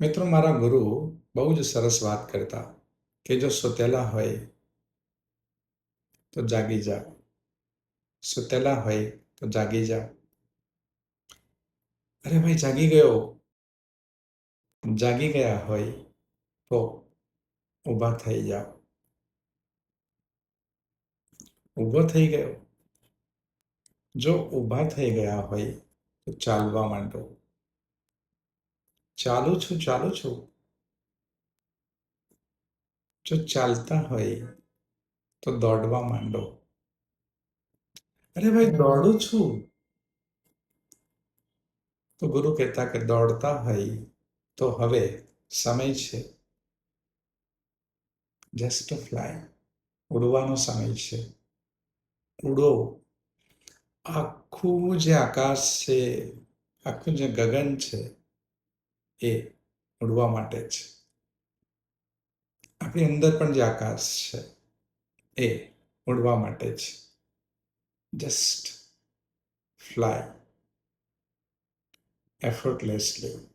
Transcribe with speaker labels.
Speaker 1: મિત્રો, મારા ગુરુ બહુ જ સરસ વાત કરતા કે જો સુતેલા હોય તો જાગી જા, સુતેલા હોય તો જાગી જા. અરે ભાઈ, જાગી ગયો. જાગી ગયા હોય તો ઊભા થઈ જાઓ. ઊભો થઈ ગયો. જો ઊભા થઈ ગયા હોય તો ચાલવા માંડો. ચાલું છું. જો ચાલતા હોય તો દોડવા માંડો. અરે ભાઈ, દોડું છું. તો ગુરુ કહેતા કે દોડતા હોય તો હવે સમય છે જસ્ટ ટુ ફ્લાય. ઉડવાનો સમય છે. ઉડો. આખું જે આકાશ છે, આખું જે ગગન છે, એ ઉડવા માટે છે. આપણી અંદર પણ જે આકાશ છે એ ઉડવા માટે છે. Just fly effortlessly.